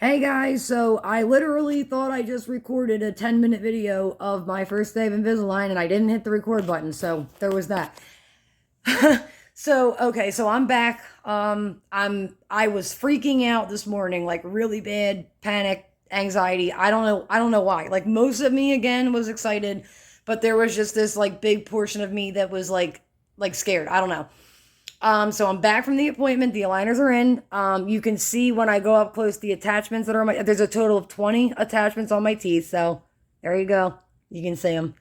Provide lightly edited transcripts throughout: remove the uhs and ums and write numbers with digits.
Hey guys, so I literally thought I just recorded a 10-minute video of my first day of Invisalign and I didn't hit the record button, so there was that. So I'm back. I was freaking out this morning, like really bad panic, anxiety. I don't know why. Like most of me again was excited, but there was just this like big portion of me that was like scared. I don't know. So I'm back from the appointment. The aligners are in. You can see when I go up close the attachments that are on my. There's a total of 20 attachments on my teeth. So there you go. You can see them.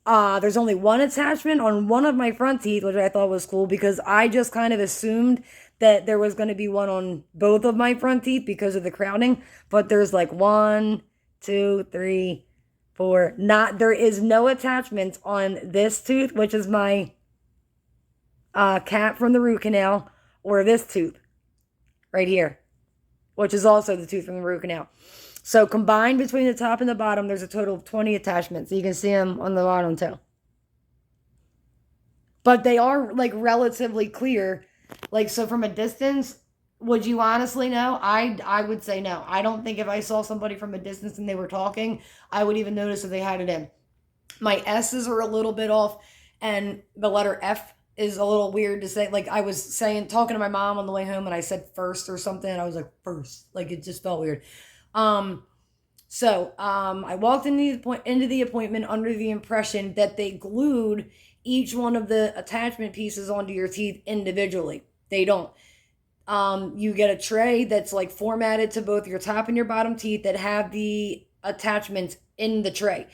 There's only one attachment on one of my front teeth, which I thought was cool because I just kind of assumed that there was going to be one on both of my front teeth because of the crowding. But there's like one, two, three, four. Not there is no attachment on this tooth, which is my cap from the root canal, or this tooth right here, which is also the tooth from the root canal. So combined between the top and the bottom, there's a total of 20 attachments. You can see them on the bottom too. But they are like relatively clear. Like, so from a distance, would you honestly know? I would say no. I don't think if I saw somebody from a distance and they were talking, I would even notice if they had it in. My S's are a little bit off, and the letter F is a little weird to say. Like I was saying, talking to my mom on the way home, and I said first or something. And I was like first, like it just felt weird. Um, I walked into the appointment under the impression that they glued each one of the attachment pieces onto your teeth individually. They don't. You get a tray that's like formatted to both your top and your bottom teeth that have the attachments in the tray.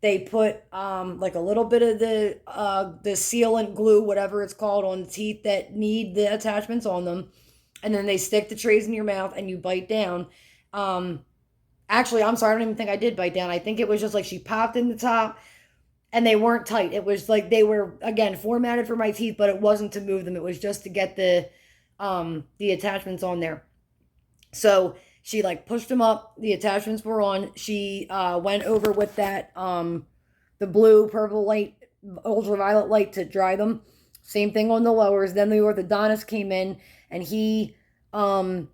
They put like a little bit of the sealant glue, whatever it's called, on the teeth that need the attachments on them, and then they stick the trays in your mouth and you bite down. Um, Actually, I'm sorry, I don't even think I did bite down. I think it was just like she popped in the top and they weren't tight. It was like they were again formatted for my teeth, but it wasn't to move them. It was just to get the attachments on there. So she like pushed them up. The attachments were on. She went over with that the blue, purple light, ultraviolet light to dry them. Same thing on the lowers. Then the orthodontist came in and he um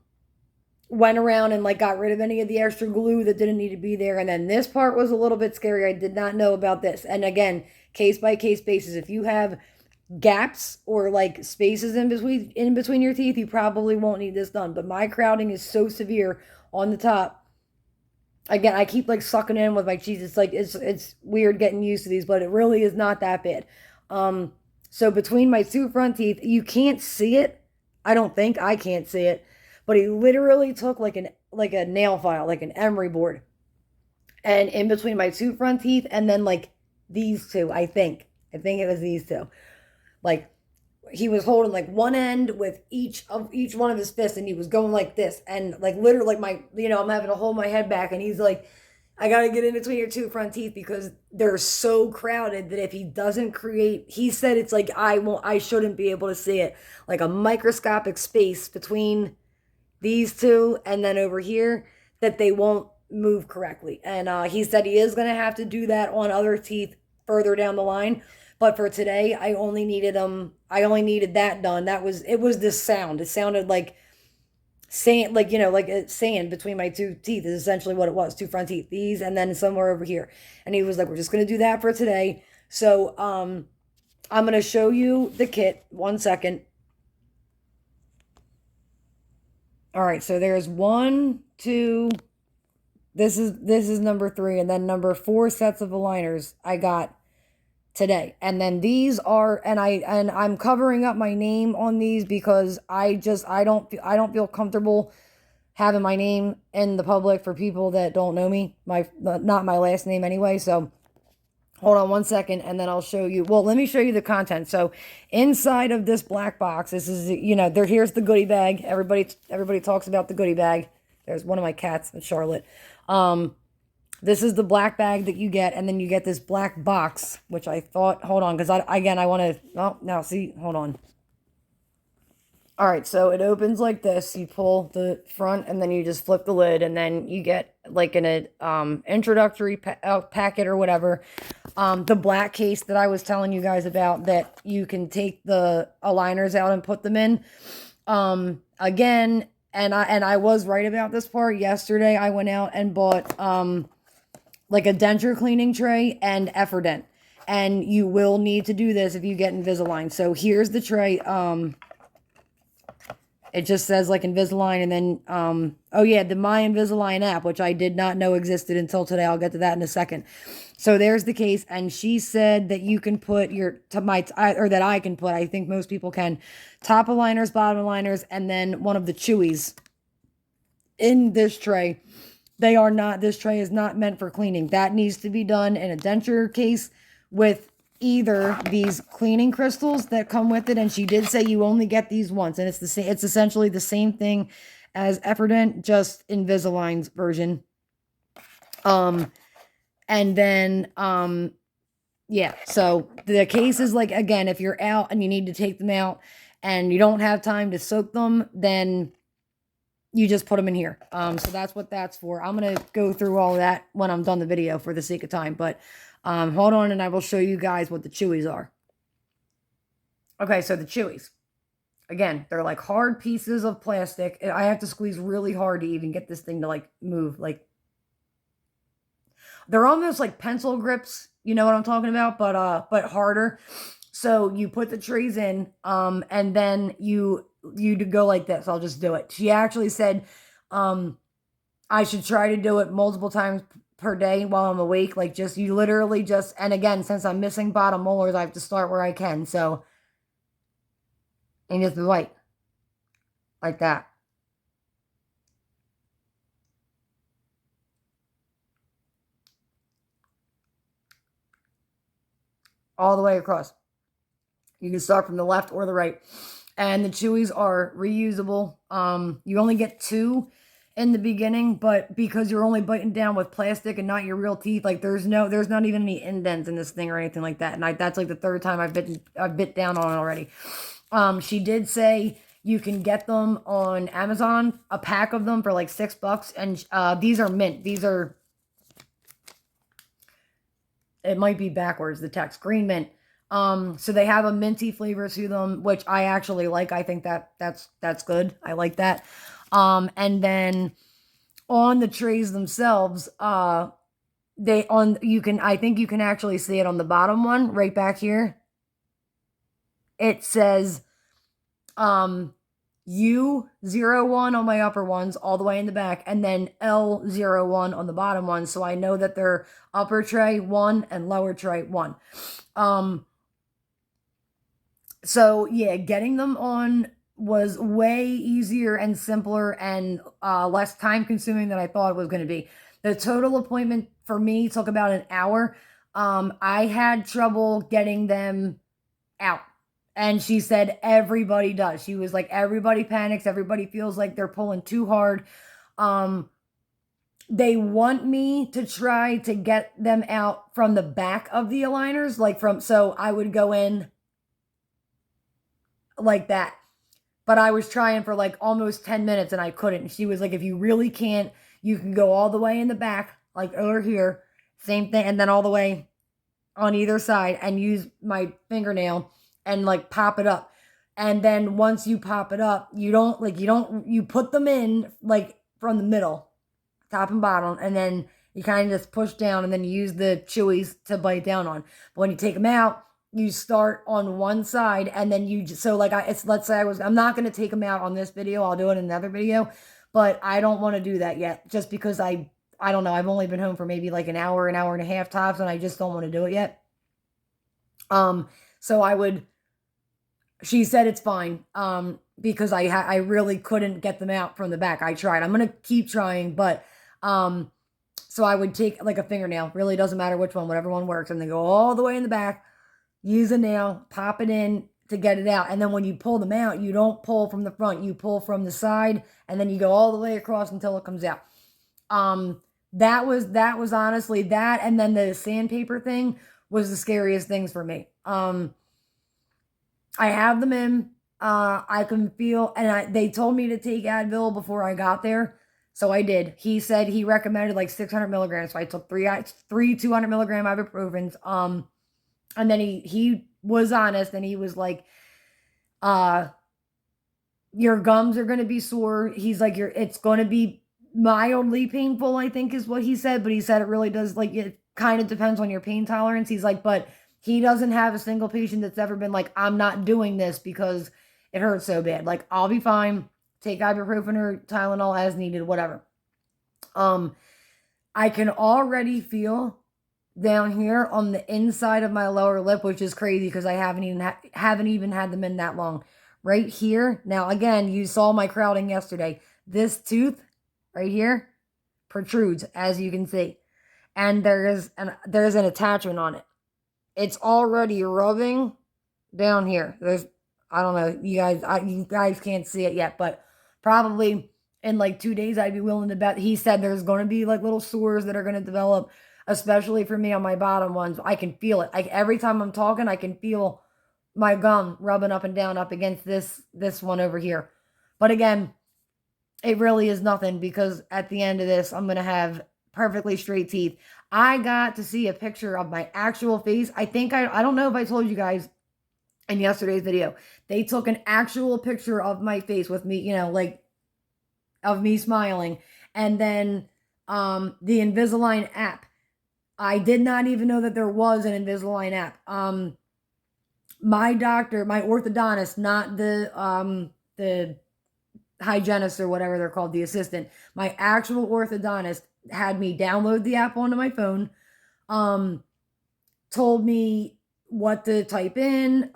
went around and like got rid of any of the extra glue that didn't need to be there. And then this part was a little bit scary. I did not know about this. And again, case by case basis. If you have gaps or like spaces in between your teeth, you probably won't need this done. But my crowding is so severe on the top. Again, I keep like sucking in with my cheese. It's like it's weird getting used to these, but it really is not that bad. So between my two front teeth, you can't see it. I don't think I can't see it, but he literally took like a nail file, like an emery board, and in between my two front teeth, and then like these two, I think it was these two. Like he was holding like one end with each one of his fists, and he was going like this, and like literally like I'm having to hold my head back, and he's like, I gotta get in between your two front teeth because they're so crowded that if he doesn't create, he said it's like I shouldn't be able to see it, like a microscopic space between these two and then over here, that they won't move correctly. And he said he is going to have to do that on other teeth further down the line. But for today, I only needed that done. It was this sound. It sounded like sand, like sand between my two teeth is essentially what it was. Two front teeth, these, and then somewhere over here. And he was like, "We're just going to do that for today." So I'm going to show you the kit. 1 second. All right, so there's one, two. This is number three, and then number four sets of aligners I got today. And then these are, and I'm covering up my name on these because I don't feel comfortable having my name in the public for people that don't know me. Not my last name anyway. So hold on 1 second, and then I'll show you. Well, let me show you the content. So inside of this black box, this is, here's the goodie bag. Everybody talks about the goodie bag. There's one of my cats, Charlotte. This is the black bag that you get, and then you get this black box, which I thought, hold on, because I want to, oh, now see, hold on. All right, so it opens like this. You pull the front, and then you just flip the lid, and then you get like an introductory packet or whatever. The black case that I was telling you guys about that you can take the aligners out and put them in. Again, I was right about this part. Yesterday I went out and bought like a denture cleaning tray and Effordent. And you will need to do this if you get Invisalign. So here's the tray. It just says like Invisalign, and then oh yeah, the My Invisalign app, which I did not know existed until today. I'll get to that in a second. So there's the case, and she said that you can put your or that I can put. I think most people can top aligners, bottom aligners, and then one of the chewies in this tray. They are not. This tray is not meant for cleaning. That needs to be done in a denture case with either these cleaning crystals that come with it, and she did say you only get these once, and it's the same. It's essentially the same thing as Effordent, just Invisalign's version. And then yeah. So the case is like, again, if you're out and you need to take them out and you don't have time to soak them, then you just put them in here. So that's what that's for. I'm going to go through all that when I'm done the video for the sake of time. But hold on and I will show you guys what the chewies are. Okay, so the chewies. Again, they're like hard pieces of plastic. I have to squeeze really hard to even get this thing to like move. Like, they're almost like pencil grips. You know what I'm talking about? But harder. So you put the trays in, and then you go like this. I'll just do it. She actually said, I should try to do it multiple times per day while I'm awake. Like, just, you literally just, and again, since I'm missing bottom molars, I have to start where I can. So, and just like that. All the way across. You can start from the left or the right. And the chewies are reusable. You only get 2 in the beginning, but because you're only biting down with plastic and not your real teeth, like there's not even any indents in this thing or anything like that. And that's like the 3rd time I've bit down on it already. She did say you can get them on Amazon, a pack of them for like $6, and these are mint. These are, it might be backwards, the text, green mint. So they have a minty flavor to them, which I actually like. I think that's good. I like that. And then on the trays themselves, I think you can actually see it on the bottom one right back here. It says, U01 on my upper ones, all the way in the back, and then L01 on the bottom ones. So I know that they're upper tray 1 and lower tray 1. So yeah, getting them on was way easier and simpler and less time consuming than I thought it was going to be. The total appointment for me took about an hour. I had trouble getting them out. And she said everybody does. She was like, everybody panics. Everybody feels like they're pulling too hard. They want me to try to get them out from the back of the aligners. So I would go in like that. But I was trying for like almost 10 minutes and I couldn't. She was like, if you really can't, you can go all the way in the back, like over here. Same thing. And then all the way on either side and use my fingernail and like pop it up. And then once you pop it up, you put them in like from the middle, top and bottom, and then you kind of just push down and then you use the chewies to bite down on. But when you take them out, you start on one side and then let's say I'm not going to take them out on this video. I'll do it in another video, but I don't want to do that yet just because I don't know. I've only been home for maybe like an hour and a half tops, and I just don't want to do it yet. So she said it's fine, because I really couldn't get them out from the back. I tried. I'm going to keep trying, but, so I would take like a fingernail, really doesn't matter which one, whatever one works, and then go all the way in the back, use a nail, pop it in to get it out. And then when you pull them out, you don't pull from the front, you pull from the side, and then you go all the way across until it comes out. That was honestly that. And then the sandpaper thing was the scariest things for me. I have them in, I can feel, and they told me to take Advil before I got there. So I did. He said he recommended like 600 milligrams. So I took three 200 milligram ibuprofens. And then he was honest and he was like, your gums are going to be sore. He's like, it's going to be mildly painful, I think is what he said. But he said it really does, like, it kind of depends on your pain tolerance. He's like, but he doesn't have a single patient that's ever been like, I'm not doing this because it hurts so bad. Like, I'll be fine. Take ibuprofen or Tylenol as needed, whatever. I can already feel down here on the inside of my lower lip, which is crazy because I haven't even had them in that long. Right here. Now, again, you saw my crowding yesterday. This tooth right here protrudes, as you can see, and there's an attachment on it. It's already rubbing down here. I don't know, you guys can't see it yet, but probably in like 2 days, I'd be willing to bet. He said there's going to be like little sores that are going to develop, especially for me on my bottom ones. I can feel it. Like every time I'm talking, I can feel my gum rubbing up and down up against this one over here. But again, it really is nothing because at the end of this, I'm going to have perfectly straight teeth. I got to see a picture of my actual face. I don't know if I told you guys in yesterday's video. They took an actual picture of my face with me, like of me smiling. And then the Invisalign app. I did not even know that there was an Invisalign app. My doctor, my orthodontist, not the hygienist or whatever they're called, the assistant, my actual orthodontist had me download the app onto my phone, told me what to type in.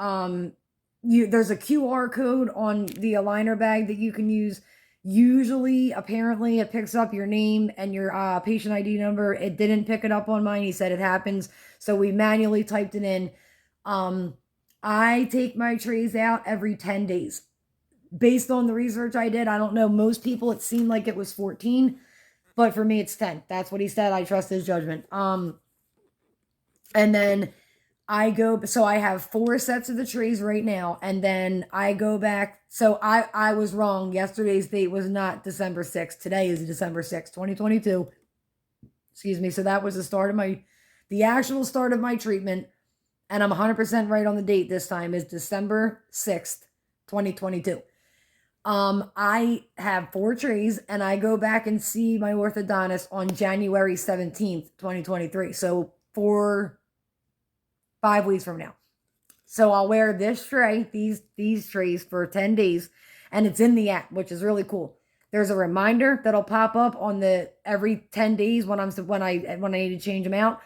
There's a QR code on the aligner bag that you can use. Usually, apparently, it picks up your name and your patient ID number. It didn't pick it up on mine. He said it happens. So we manually typed it in. I take my trays out every 10 days. Based on the research I did, I don't know, most people it seemed like it was 14, but for me it's 10. That's what he said. I trust his judgment. And then so I have 4 sets of the trays right now, and then I go back. So I was wrong. Yesterday's date was not December 6th. Today is December 6th, 2022. Excuse me. So that was the actual start of my treatment, and I'm 100% right on the date this time, is December 6th, 2022. I have 4 trays, and I go back and see my orthodontist on January 17th, 2023. So 5 weeks from now. So I'll wear this tray, these trays for 10 days, and it's in the app, which is really cool. There's a reminder that'll pop up on every 10 days when I need to change them out.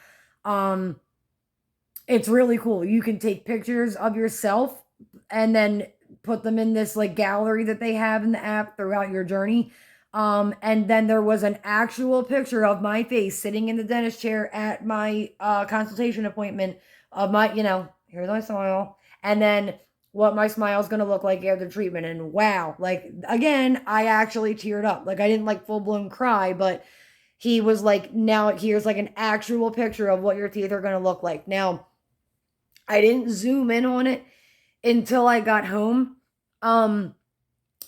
It's really cool. You can take pictures of yourself and then put them in this like gallery that they have in the app throughout your journey. And then there was an actual picture of my face sitting in the dentist chair at my consultation appointment of my, here's my smile. And then what my smile is going to look like after treatment. And wow, like, again, I actually teared up. Like, I didn't like full blown cry, but he was like, now here's like an actual picture of what your teeth are going to look like. Now, I didn't zoom in on it until I got home. And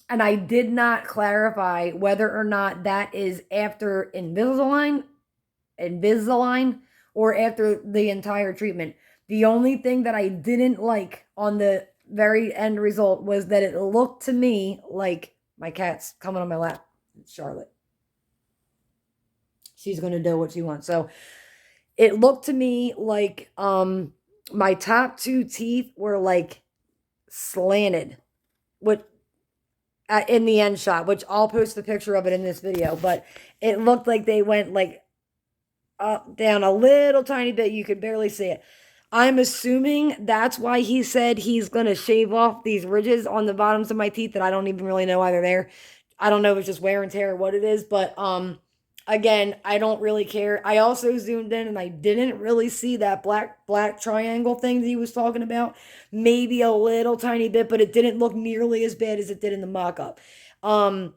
I did not clarify whether or not that is after Invisalign, or after the entire treatment. The only thing that I didn't like on the very end result was that it looked to me like my cat's coming on my lap. It's Charlotte. She's going to do what she wants. So it looked to me like my top 2 teeth were like slanted, in the end shot, which I'll post the picture of it in this video, but it looked like they went like up, down a little tiny bit. You could barely see it. I'm assuming that's why he said he's going to shave off these ridges on the bottoms of my teeth that I don't even really know why they're there. I don't know if it's just wear and tear or what it is, but again, I don't really care. I also zoomed in and I didn't really see that black triangle thing that he was talking about. Maybe a little tiny bit, but it didn't look nearly as bad as it did in the mock-up. And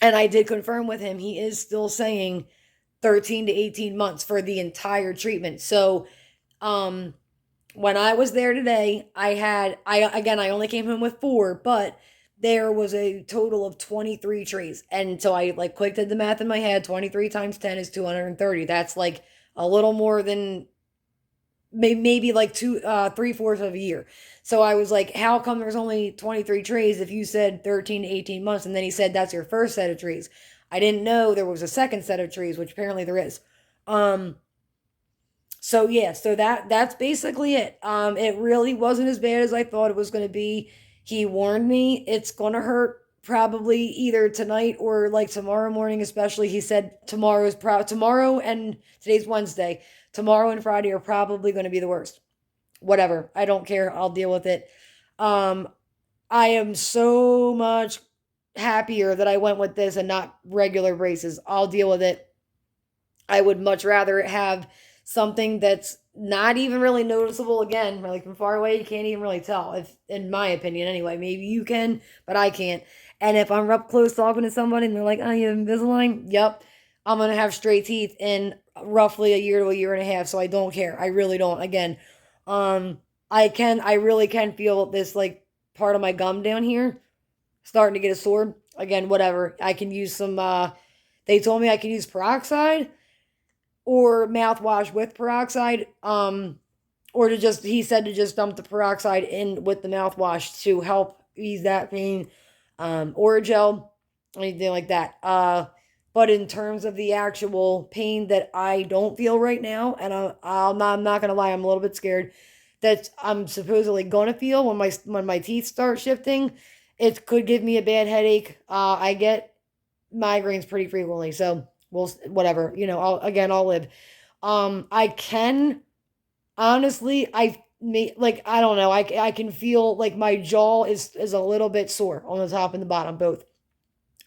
I did confirm with him, he is still saying 13 to 18 months for the entire treatment. So when I was there today, I only came home with 4, but there was a total of 23 trays. And so I like quick did the math in my head. 23 times 10 is 230. That's like a little more than maybe like 3/4 of a year. So I was like, how come there's only 23 trays if you said 13 to 18 months? And then he said, that's your first set of trees. I didn't know there was a second set of trees, which apparently there is. Um, so yeah, so that's basically it. It really wasn't as bad as I thought it was going to be. He warned me it's going to hurt probably either tonight or like tomorrow morning, especially. He said tomorrow and today's Wednesday. Tomorrow and Friday are probably going to be the worst. Whatever. I don't care. I'll deal with it. Um I am so much happier that I went with this and not regular braces. I'll deal with it. I would much rather have something that's not even really noticeable again, like from far away, you can't even really tell. If, in my opinion, anyway, maybe you can, but I can't. And if I'm up close talking to somebody and they're like, "Oh, you have Invisalign?" Yep, I'm gonna have straight teeth in roughly a year to a year and a half. So I don't care. I really don't. Again, I really can feel this like part of my gum down here starting to get a sore. Again, whatever. I can use some. They told me I can use peroxide or mouthwash with peroxide. Or to just, he said to just dump the peroxide in with the mouthwash to help ease that pain. Or a gel, anything like that. But in terms of the actual pain that I don't feel right now, and I'm not gonna lie, I'm a little bit scared that I'm supposedly gonna feel when my teeth start shifting. It could give me a bad headache. I get migraines pretty frequently, so we'll whatever. I'll live. I can honestly, I don't know. I can feel like my jaw is a little bit sore on the top and the bottom both.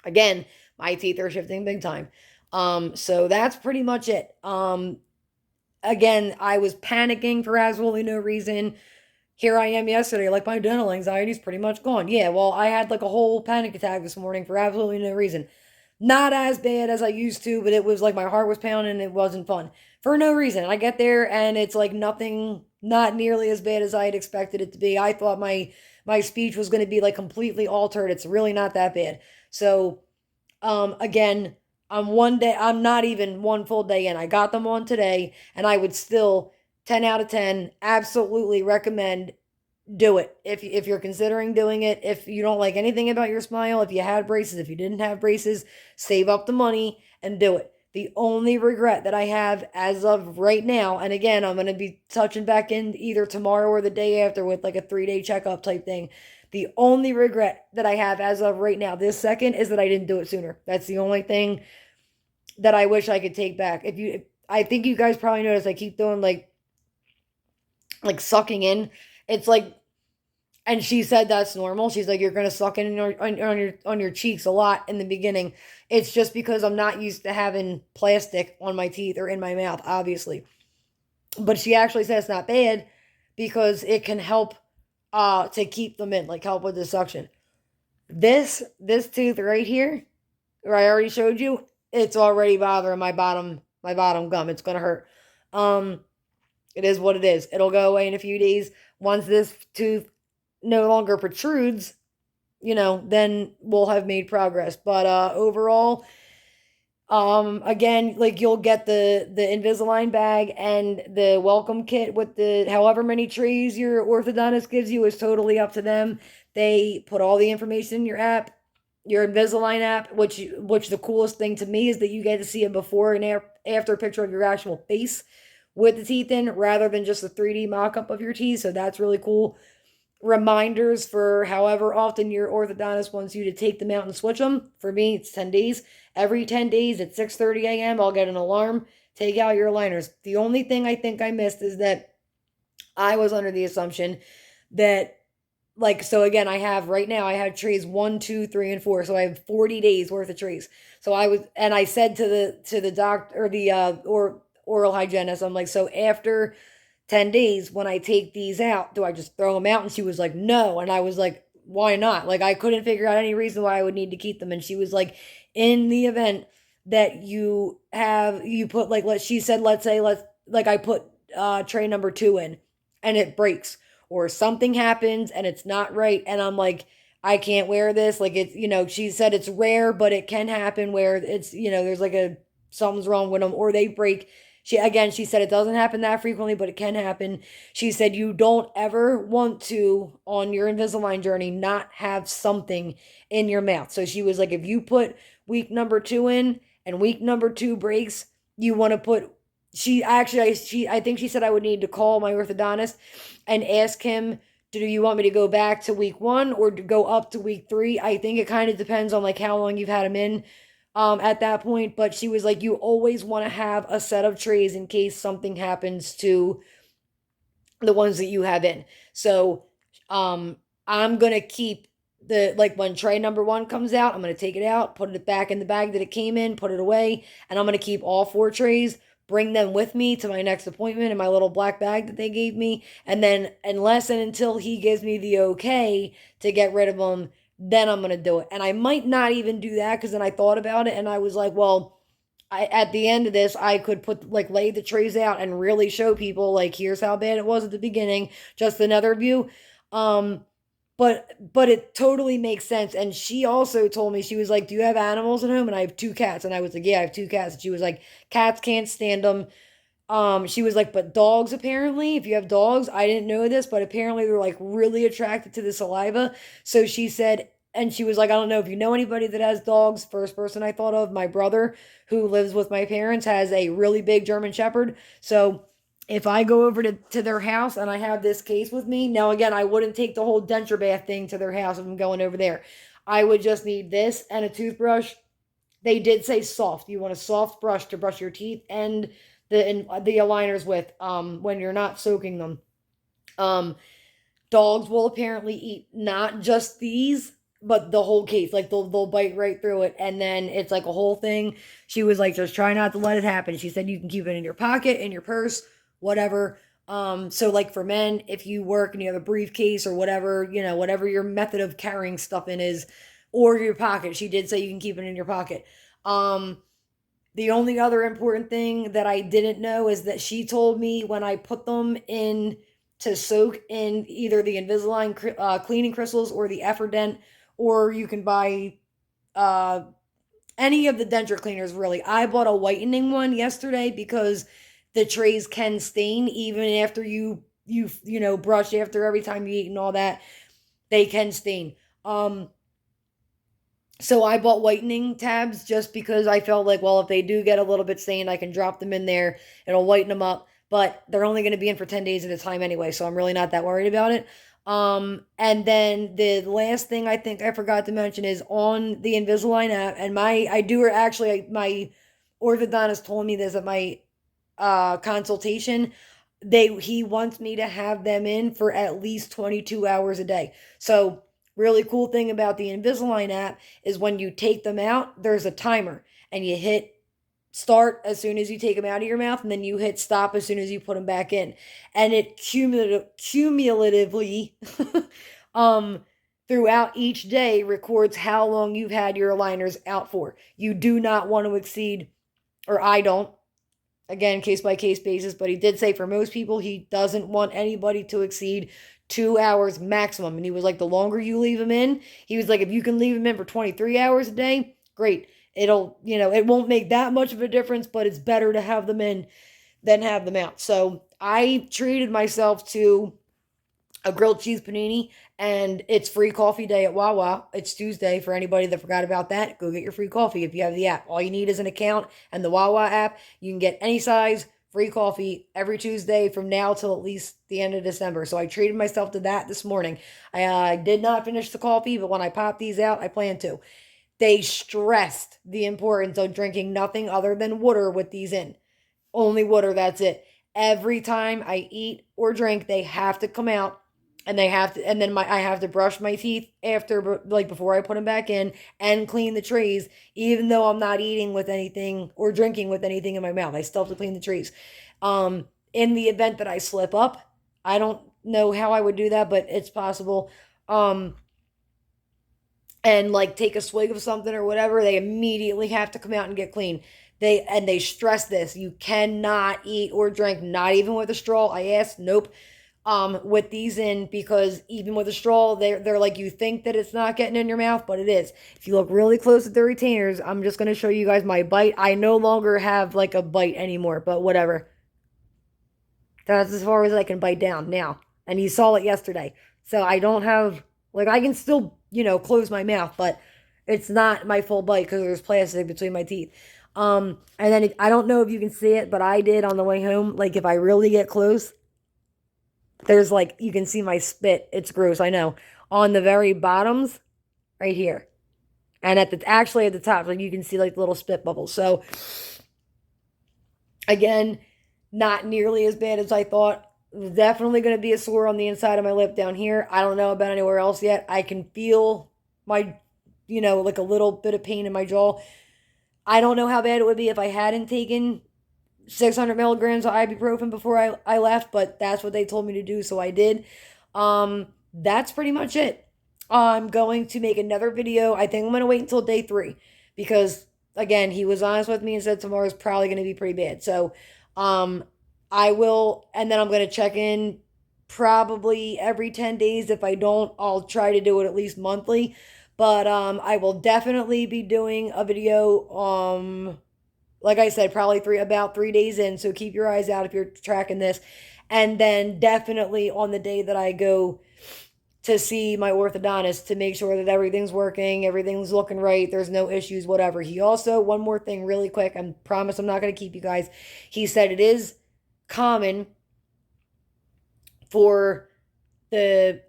Again, my teeth are shifting big time. So that's pretty much it. Again, I was panicking for absolutely no reason. Here I am yesterday, like my dental anxiety is pretty much gone. Yeah, well, I had like a whole panic attack this morning for absolutely no reason. Not as bad as I used to, but it was like my heart was pounding and it wasn't fun for no reason. I get there and it's like nothing, not nearly as bad as I had expected it to be. I thought my speech was going to be like completely altered. It's really not that bad. So, again, I'm not even one full day in. I got them on today and I would still 10 out of 10 absolutely recommend do it if you're considering doing it. If you don't like anything about your smile, if you had braces, if you didn't have braces, save up the money and do it. The only regret that I have as of right now, and again, I'm going to be touching back in either tomorrow or the day after with like a 3-day checkup type thing. The only regret that I have as of right now, this second, is that I didn't do it sooner. That's the only thing that I wish I could take back. I think you guys probably noticed I keep doing like sucking in. It's like, and she said that's normal. She's like, you're gonna suck in on your cheeks a lot in the beginning. It's just because I'm not used to having plastic on my teeth or in my mouth, obviously. But she actually said it's not bad because it can help to keep them in, like help with the suction. This tooth right here, where I already showed you, it's already bothering my bottom gum. It's gonna hurt. Um, it is what it is. It'll go away in a few days. Once this tooth no longer protrudes, then we'll have made progress. But overall, again, like you'll get the Invisalign bag and the welcome kit with the however many trays your orthodontist gives you is totally up to them. They put all the information in your app, your Invisalign app, which the coolest thing to me is that you get to see a before and after picture of your actual face with the teeth in rather than just a 3D mock-up of your teeth. So that's really cool. Reminders for however often your orthodontist wants you to take them out and switch them. For me, it's 10 days. Every 10 days at 6:30 a.m., I'll get an alarm. Take out your aligners. The only thing I think I missed is that I was under the assumption that, like, so again, I have trays 1, 2, 3, and 4. So I have 40 days worth of trays. So I said to the doctor or the or oral hygienist, I'm like, so after 10 days, when I take these out, do I just throw them out? And she was like, no. And I was like, why not? Like, I couldn't figure out any reason why I would need to keep them. And she was like, in the event that you put, like, she said, like I put tray number 2 in and it breaks or something happens and it's not right. And I'm like, I can't wear this. Like, it's, she said it's rare, but it can happen where it's, there's like something's wrong with them or they break She said it doesn't happen that frequently, but it can happen. She said you don't ever want to on your Invisalign journey not have something in your mouth. So she was like, if you put week number 2 in and week number 2 breaks, you want to put. I think she said I would need to call my orthodontist and ask him, do you want me to go back to week 1 or to go up to week 3? I think it kind of depends on like how long you've had him in at that point. But she was like, you always want to have a set of trays in case something happens to the ones that you have in. So um, I'm going to keep like when tray number 1 comes out, I'm going to take it out, put it back in the bag that it came in, put it away, and I'm going to keep all 4 trays, bring them with me to my next appointment in my little black bag that they gave me. And then, unless and until he gives me the okay to get rid of them, then I'm going to do it. And I might not even do that because then I thought about it and I was like, well, at the end of this, I could put like lay the trays out and really show people like here's how bad it was at the beginning, just another view. Um, but it totally makes sense. And she also told me, she was like, "Do you have animals at home?" And I have 2 cats, and I was like, "Yeah, I have 2 cats." And she was like, "Cats can't stand them." She was like, but dogs apparently, if you have dogs, I didn't know this, but apparently they're like really attracted to the saliva. So she said, and she was like, I don't know if you know anybody that has dogs. First person I thought of, my brother who lives with my parents has a really big German Shepherd. So if I go over to their house and I have this case with me, now again, I wouldn't take the whole denture bath thing to their house if I'm going over there. I would just need this and a toothbrush. They did say soft. You want a soft brush to brush your teeth and the aligners with when you're not soaking them. Um, Dogs will apparently eat not just these, but the whole case. Like they'll bite right through it, and then it's like a whole thing. She was like, just try not to let it happen. She said you can keep it in your pocket, in your purse, whatever. So like for men, if you work and you have a briefcase or whatever, whatever your method of carrying stuff in is, or your pocket. She did say you can keep it in your pocket. Um, the only other important thing that I didn't know is that she told me when I put them in to soak in either the Invisalign cleaning crystals or the Effordent, or you can buy uh, any of the denture cleaners really. I bought a whitening one yesterday because the trays can stain even after you brush after every time you eat and all that. They can stain. So I bought whitening tabs just because I felt like, well, if they do get a little bit stained, I can drop them in there. It'll whiten them up. But they're only going to be in for 10 days at a time anyway, so I'm really not that worried about it. And then the last thing I think I forgot to mention is on the Invisalign app, and my orthodontist told me this at my consultation. He wants me to have them in for at least 22 hours a day. So really cool thing about the Invisalign app is when you take them out, there's a timer and you hit start as soon as you take them out of your mouth and then you hit stop as soon as you put them back in. And it cumulatively um throughout each day records how long you've had your aligners out for. You do not want to exceed, or I don't, again, case by case basis, but he did say for most people, he doesn't want anybody to exceed 2 hours maximum. And he was like, the longer you leave him in, he was like, if you can leave him in for 23 hours a day, great. It won't make that much of a difference, but it's better to have them in than have them out. So I treated myself to a grilled cheese panini, and it's free coffee day at Wawa. It's Tuesday for anybody that forgot about that. Go get your free coffee if you have the app. All you need is an account and the Wawa app. You can get any size free coffee every Tuesday from now till at least the end of December. So I treated myself to that this morning. I did not finish the coffee, but when I pop these out, I plan to. They stressed the importance of drinking nothing other than water with these in. Only water, that's it. Every time I eat or drink, they have to come out, and then I have to brush my teeth after, like before I put them back in, and clean the trays, even though I'm not eating with anything or drinking with anything in my mouth. I still have to clean the trays. In the event that I slip up, I don't know how I would do that, but it's possible. And like take a swig of something or whatever, they immediately have to come out and get clean. They stress this. You cannot eat or drink, not even with a straw. I asked, nope. with these in, because even with a straw, they're like, you think that it's not getting in your mouth, but it is. If you look really close at the retainers, I'm just going to show you guys my bite. I no longer have like a bite anymore, but whatever. That's as far as I can bite down now. And you saw it yesterday. So I don't have, like, I can still, close my mouth, but it's not my full bite because there's plastic between my teeth. And then I don't know if you can see it, but I did on the way home. Like, if I really get close, there's like, you can see my spit. It's gross, I know. On the very bottoms, right here. And actually at the top, like, you can see like the little spit bubbles. So, again, not nearly as bad as I thought. Definitely going to be a sore on the inside of my lip down here. I don't know about anywhere else yet. I can feel my, like a little bit of pain in my jaw. I don't know how bad it would be if I hadn't taken 600 milligrams of ibuprofen before I left, but that's what they told me to do, so I did. That's pretty much it. I'm going to make another video. I think I'm going to wait until day 3 because, again, he was honest with me and said tomorrow's probably going to be pretty bad. So, I will, and then I'm going to check in probably every 10 days. If I don't, I'll try to do it at least monthly. But I will definitely be doing a video, like I said, probably about 3 days in. So keep your eyes out if you're tracking this. And then definitely on the day that I go to see my orthodontist to make sure that everything's working, everything's looking right, there's no issues, whatever. He also, one more thing really quick, I promise I'm not going to keep you guys. He said it is common for the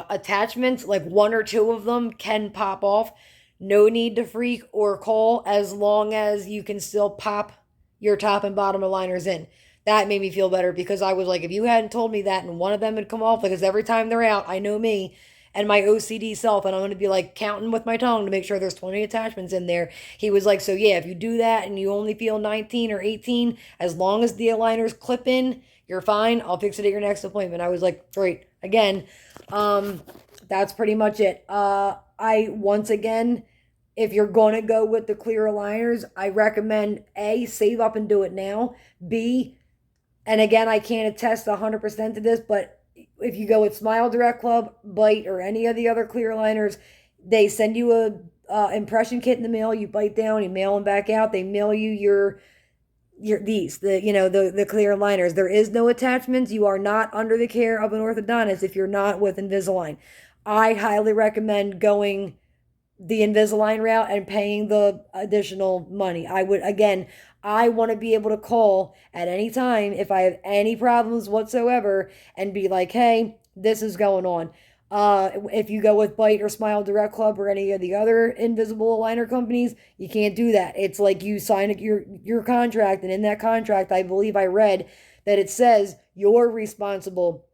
attachments, like 1 or 2 of them can pop off. No need to freak or call as long as you can still pop your top and bottom aligners in. That made me feel better because I was like, if you hadn't told me that and one of them had come off, because every time they're out, I know me and my OCD self, and I'm going to be like counting with my tongue to make sure there's 20 attachments in there. He was like, so yeah, if you do that and you only feel 19 or 18, as long as the aligners clip in, you're fine. I'll fix it at your next appointment. I was like, great. Again, that's pretty much it. Once again, if you're going to go with the clear aligners, I recommend A, save up and do it now. B, and again, I can't attest 100% to this, but if you go with Smile Direct Club, Bite, or any of the other clear aligners, they send you a impression kit in the mail. You bite down, you mail them back out. They mail you the clear aligners. There is no attachments. You are not under the care of an orthodontist if you're not with Invisalign. I highly recommend going the Invisalign route and paying the additional money. I want to be able to call at any time if I have any problems whatsoever and be like, hey, this is going on. If you go with Bite or Smile Direct Club or any of the other invisible aligner companies, you can't do that. It's like you sign your contract, and in that contract, I believe I read that it says you're responsible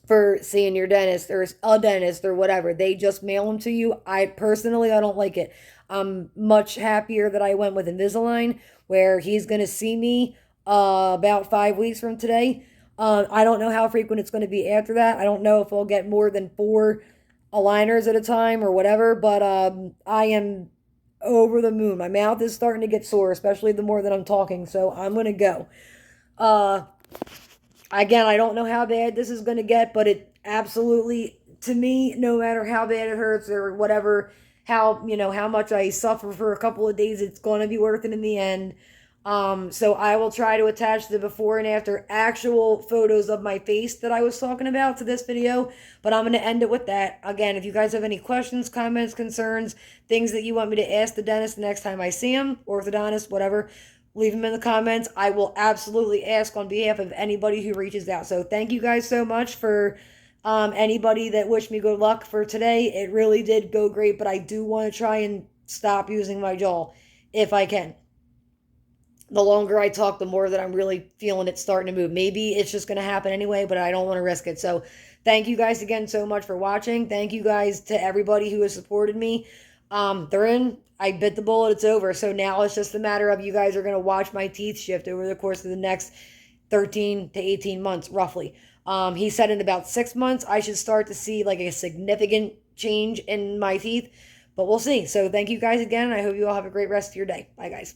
for seeing your dentist or a dentist or whatever. They just mail them to you. I don't like it. I'm much happier that I went with Invisalign, where he's going to see me about 5 weeks from today. I don't know how frequent it's going to be after that. I don't know if I'll get more than 4 aligners at a time or whatever, but I am over the moon. My mouth is starting to get sore, especially the more that I'm talking, so I'm going to go. Again, I don't know how bad this is going to get, but it absolutely, to me, no matter how bad it hurts or whatever, how much I suffer for a couple of days, it's going to be worth it in the end. So I will try to attach the before and after actual photos of my face that I was talking about to this video, but I'm going to end it with that. Again, if you guys have any questions, comments, concerns, things that you want me to ask the dentist the next time I see him, orthodontist, whatever, leave them in the comments. I will absolutely ask on behalf of anybody who reaches out. So thank you guys so much for anybody that wished me good luck for today. It really did go great, but I do want to try and stop using my jaw if I can. The longer I talk, the more that I'm really feeling it starting to move. Maybe it's just going to happen anyway, but I don't want to risk it. So thank you guys again so much for watching. Thank you guys to everybody who has supported me. I bit the bullet, it's over. So now it's just a matter of you guys are going to watch my teeth shift over the course of the next 13 to 18 months, roughly. He said in about 6 months, I should start to see like a significant change in my teeth, but we'll see. So thank you guys again. I hope you all have a great rest of your day. Bye, guys.